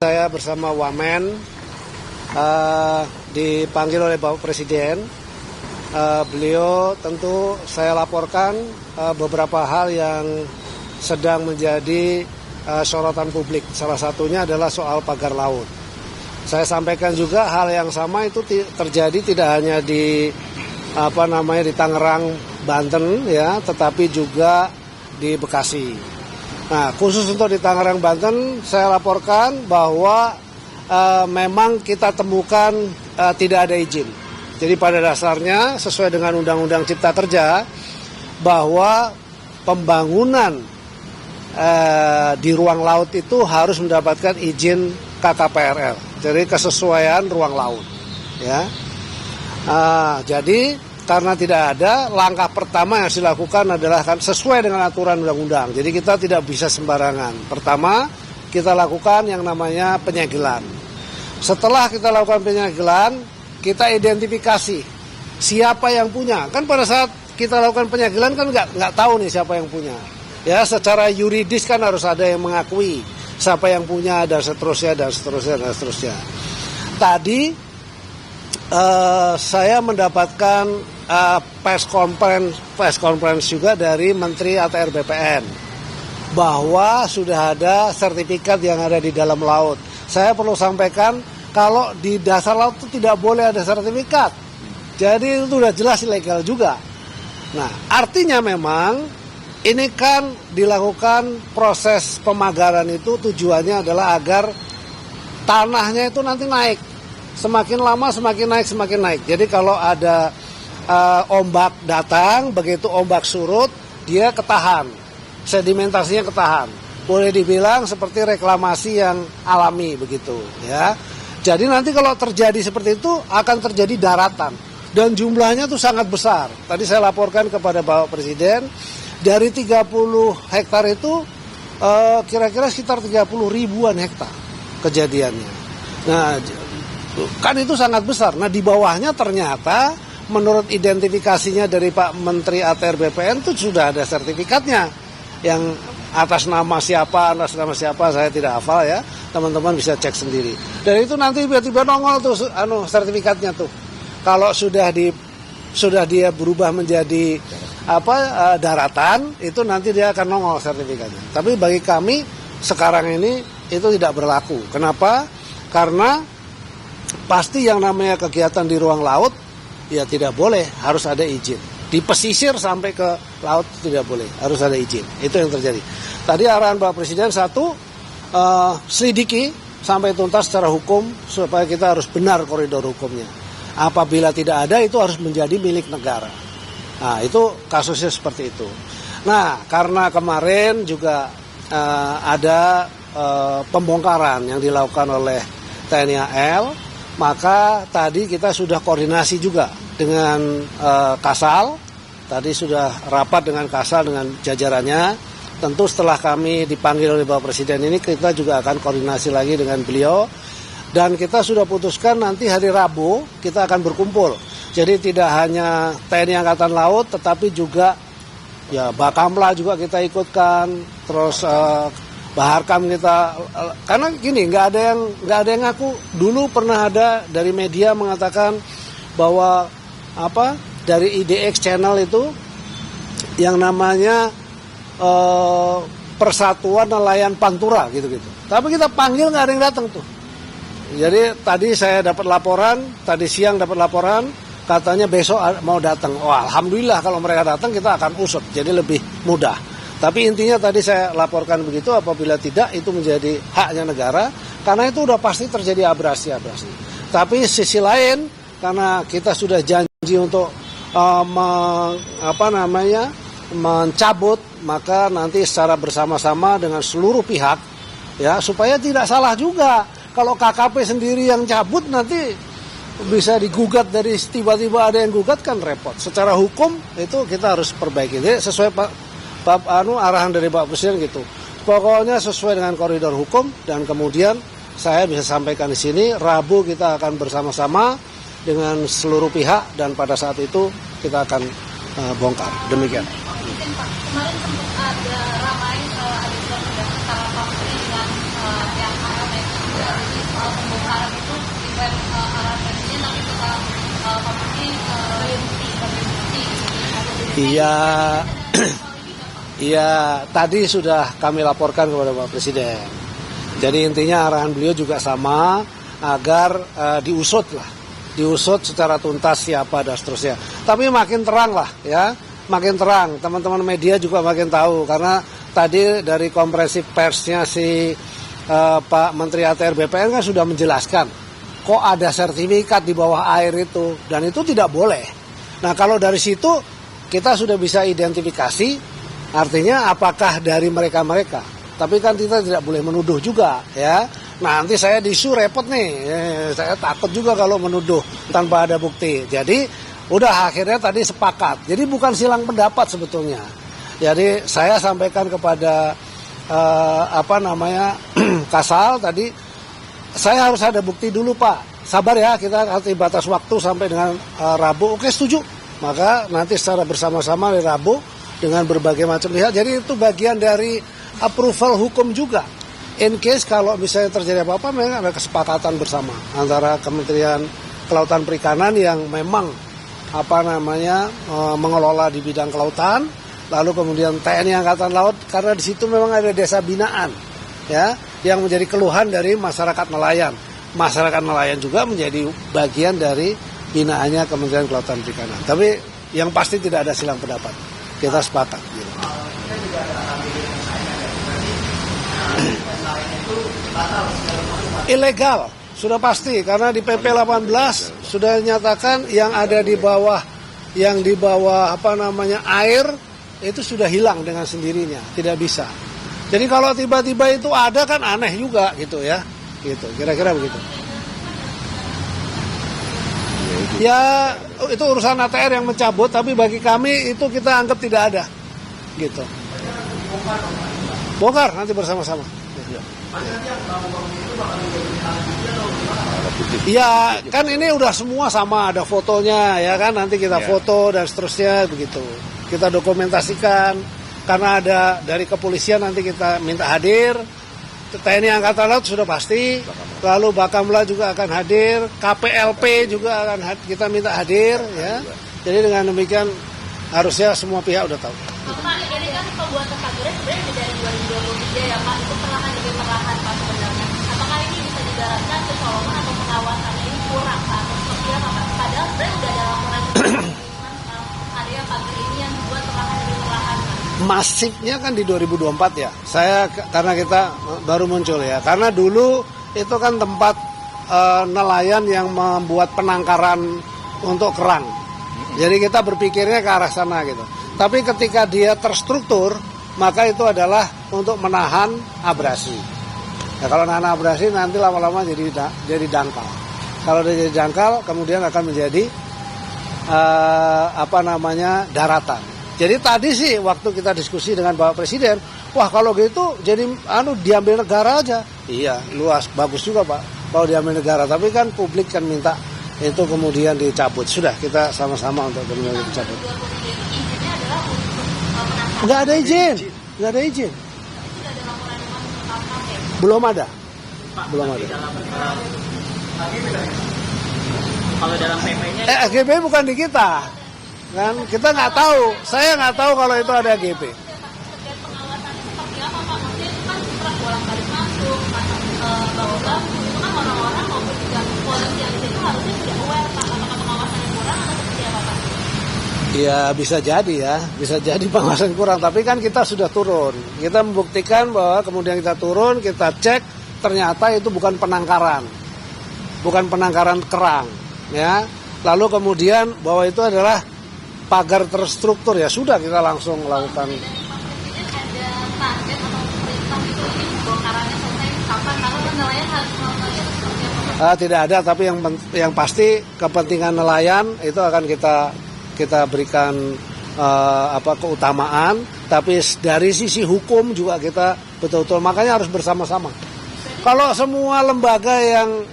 Saya bersama Wamen dipanggil oleh Bapak Presiden. Beliau tentu saya laporkan beberapa hal yang sedang menjadi sorotan publik. Salah satunya adalah soal pagar laut. Saya sampaikan juga hal yang sama itu terjadi tidak hanya di di Tangerang, Banten ya, tetapi juga di Bekasi. Nah, khusus untuk di Tangerang, Banten, saya laporkan bahwa memang kita temukan tidak ada izin. Jadi pada dasarnya sesuai dengan Undang-Undang Cipta Kerja bahwa pembangunan di ruang laut itu harus mendapatkan izin KKPRL. Jadi kesesuaian ruang laut. Ya. Jadi karena tidak ada, langkah pertama yang harus dilakukan adalah sesuai dengan aturan undang-undang. Jadi kita tidak bisa sembarangan. Pertama, kita lakukan yang namanya penyegelan. Setelah kita lakukan penyegelan, kita identifikasi siapa yang punya. Kan pada saat kita lakukan penyegelan kan nggak tahu nih siapa yang punya. Ya, secara yuridis kan harus ada yang mengakui siapa yang punya dan seterusnya dan seterusnya dan seterusnya. Tadi saya mendapatkan press conference juga dari Menteri ATR BPN bahwa sudah ada sertifikat yang ada di dalam laut. Saya perlu sampaikan kalau di dasar laut itu tidak boleh ada sertifikat. Jadi itu sudah jelas ilegal juga. Nah, artinya memang ini kan dilakukan proses pemagaran itu tujuannya adalah agar tanahnya itu nanti naik. Semakin lama semakin naik. Jadi kalau ada ombak datang, begitu ombak surut, dia ketahan. Sedimentasinya ketahan. Boleh dibilang seperti reklamasi yang alami begitu, ya. Jadi nanti kalau terjadi seperti itu akan terjadi daratan dan jumlahnya tuh sangat besar. Tadi saya laporkan kepada Bapak Presiden dari 30 hektar itu kira-kira sekitar 30 ribuan hektar kejadiannya. Nah, kan itu sangat besar. Nah, di bawahnya ternyata menurut identifikasinya dari Pak Menteri ATR BPN itu sudah ada sertifikatnya. Yang atas nama siapa saya tidak hafal ya. Teman-teman bisa cek sendiri. Dan itu nanti tiba-tiba nongol tuh sertifikatnya tuh. Kalau sudah dia berubah menjadi daratan, itu nanti dia akan nongol sertifikatnya. Tapi bagi kami sekarang ini itu tidak berlaku. Kenapa? Karena pasti yang namanya kegiatan di ruang laut ya tidak boleh, harus ada izin. Di pesisir sampai ke laut tidak boleh, harus ada izin. Itu yang terjadi. Tadi arahan Bapak Presiden selidiki sampai tuntas secara hukum supaya kita harus benar koridor hukumnya. Apabila tidak ada itu harus menjadi milik negara. Nah, itu kasusnya seperti itu. Nah, karena kemarin juga ada pembongkaran yang dilakukan oleh TNI AL, maka tadi kita sudah koordinasi juga dengan Kasal. Tadi sudah rapat dengan Kasal dengan jajarannya. Tentu setelah kami dipanggil oleh Bapak Presiden ini kita juga akan koordinasi lagi dengan beliau. Dan kita sudah putuskan nanti hari Rabu kita akan berkumpul. Jadi tidak hanya TNI Angkatan Laut tetapi juga ya Bakamla juga kita ikutkan. Terus Baharkam kita, karena gini nggak ada yang ngaku. Dulu pernah ada dari media mengatakan bahwa dari IDX channel itu yang namanya Persatuan Nelayan Pantura gitu. Tapi kita panggil nggak ada yang datang tuh. Jadi tadi saya dapat laporan, tadi siang dapat laporan katanya besok mau datang. Oh, alhamdulillah kalau mereka datang kita akan usut, jadi lebih mudah. Tapi intinya tadi saya laporkan begitu, apabila tidak itu menjadi haknya negara, karena itu udah pasti terjadi abrasi. Tapi sisi lain, karena kita sudah janji untuk mencabut, maka nanti secara bersama-sama dengan seluruh pihak, ya supaya tidak salah juga. Kalau KKP sendiri yang cabut nanti bisa digugat dari tiba-tiba ada yang gugat kan repot. Secara hukum itu kita harus perbaiki. Jadi sesuai arahan dari Pak Presiden gitu. Pokoknya sesuai dengan koridor hukum dan kemudian saya bisa sampaikan di sini Rabu kita akan bersama-sama dengan seluruh pihak dan pada saat itu kita akan bongkar. Demikian. Pak, kemarin sempat ada ramai ada antara Pak Menteri dengan yang ALM pembongkaran itu event arahan presiden tapi setelah memenuhi bukti. Iya, iya. Tadi sudah kami laporkan kepada Pak Presiden. Jadi intinya arahan beliau juga sama agar diusut secara tuntas siapa dan seterusnya. Tapi makin terang lah ya, makin terang. Teman-teman media juga makin tahu karena tadi dari konferensi persnya si Pak Menteri ATR BPN kan sudah menjelaskan kok ada sertifikat di bawah air itu dan itu tidak boleh. Nah kalau dari situ kita sudah bisa identifikasi artinya apakah dari mereka-mereka. Tapi kan kita tidak boleh menuduh juga ya. Nanti saya disu repot nih, saya takut juga kalau menuduh tanpa ada bukti. Jadi udah akhirnya tadi sepakat. Jadi bukan silang pendapat sebetulnya. Jadi saya sampaikan kepada Kasal tadi, saya harus ada bukti dulu Pak. Sabar ya, kita nanti batas waktu sampai dengan Rabu. Oke setuju. Maka nanti secara bersama-sama di Rabu dengan berbagai macam pihak. Jadi itu bagian dari approval hukum juga. In case kalau misalnya terjadi apa-apa memang ada kesepakatan bersama antara Kementerian Kelautan Perikanan yang memang mengelola di bidang kelautan, lalu kemudian TNI Angkatan Laut karena di situ memang ada desa binaan ya yang menjadi keluhan dari masyarakat nelayan. Masyarakat nelayan juga menjadi bagian dari binaannya Kementerian Kelautan Perikanan. Tapi yang pasti tidak ada silang pendapat. Kita sepakat. Gitu. Ilegal, sudah pasti karena di PP 18 sudah dinyatakan yang ada di bawah air itu sudah hilang dengan sendirinya, tidak bisa. Jadi kalau tiba-tiba itu ada kan aneh juga gitu ya. Gitu, kira-kira begitu. Ya, itu urusan ATR yang mencabut, tapi bagi kami itu kita anggap tidak ada. Gitu. Bongkar nanti bersama-sama. Ya kan ini udah semua sama, ada fotonya ya kan, nanti kita foto dan seterusnya begitu. Kita dokumentasikan karena ada dari kepolisian nanti kita minta hadir. TNI Angkatan Laut sudah pasti, lalu Bakamla juga akan hadir, KPLP juga akan kita minta hadir ya. Jadi dengan demikian harusnya semua pihak udah tahu. Pak, ini kan pembuatan pagernya sebenarnya dari 2023 ya Pak, itu perlahan demi perlahan Pak sebenarnya. Apakah ini bisa dijalankan kecolongan atau pengawasannya ini kurang Pak? Atau seperti apa Pak? Padahal sebenarnya sudah ada laporan area pager ini yang dibuat perlahan demi perlahan Pak. Masifnya kan di 2024 ya. Karena kita baru muncul ya. Karena dulu itu kan tempat nelayan yang membuat penangkaran untuk kerang. Jadi kita berpikirnya ke arah sana gitu. Tapi ketika dia terstruktur, maka itu adalah untuk menahan abrasi. Nah, kalau nahan abrasi nanti lama-lama jadi dangkal. Kalau dia jadi dangkal, kemudian akan menjadi daratan. Jadi tadi sih waktu kita diskusi dengan Bapak Presiden, wah kalau gitu jadi diambil negara aja. Iya, luas, bagus juga Pak kalau diambil negara. Tapi kan publik kan minta itu kemudian dicabut. Sudah kita sama-sama untuk kemudian dicabut. Nggak ada izin. Belum ada. Kalau dalam PP-nya AGB bukan di kita. Kan kita nggak tahu. Saya nggak tahu kalau itu ada AGB. Ya bisa jadi pengawasan kurang, tapi kan kita sudah turun. Kita membuktikan bahwa kemudian kita turun, kita cek, ternyata itu bukan penangkaran kerang, ya. Lalu kemudian bahwa itu adalah pagar terstruktur, ya sudah kita langsung melakukan. Tidak ada, tapi yang pasti kepentingan nelayan itu akan kita berikan keutamaan, tapi dari sisi hukum juga kita betul-betul, makanya harus bersama-sama. Kalau semua lembaga yang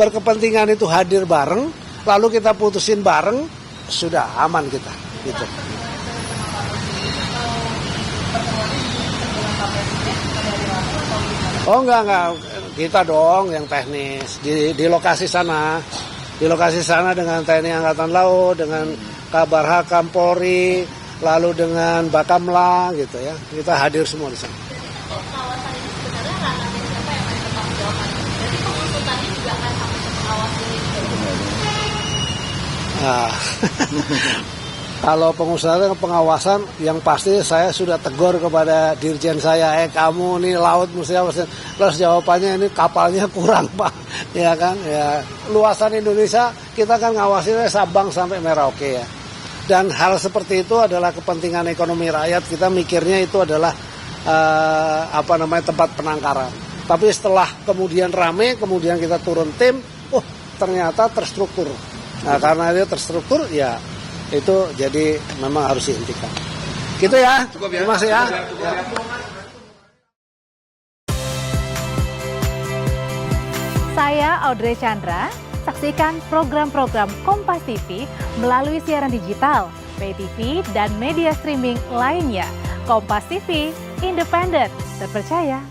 berkepentingan itu hadir bareng, lalu kita putusin bareng, sudah aman kita. Gitu. Oh enggak. kita dong yang teknis di lokasi sana. Di lokasi sana dengan TNI Angkatan Laut, dengan Kabar Hakam Polri, lalu dengan Bakamla gitu ya. Kita hadir semua di sana. Kawasan ini sebenarnya ranahnya siapa yang akan bertanggung jawab? Jadi pengusutannya juga akan sampai ke pengawas ini. Nah, kalau pengawasan yang pasti saya sudah tegur kepada dirjen saya, kamu nih laut mesti apa? Terus jawabannya ini kapalnya kurang Pak, ya kan? Ya luasan Indonesia kita kan ngawasinnya Sabang sampai Merauke ya. Dan hal seperti itu adalah kepentingan ekonomi rakyat. Kita mikirnya itu adalah tempat penangkaran. Tapi setelah kemudian rame, kemudian kita turun tim, ternyata terstruktur. Nah karena dia terstruktur ya itu jadi memang harus dihentikan. Gitu ya. Cukup ya. Terima kasih ya. Saya Audrey Chandra. Saksikan program-program Kompas TV melalui siaran digital, pay TV, dan media streaming lainnya. Kompas TV, independen, terpercaya,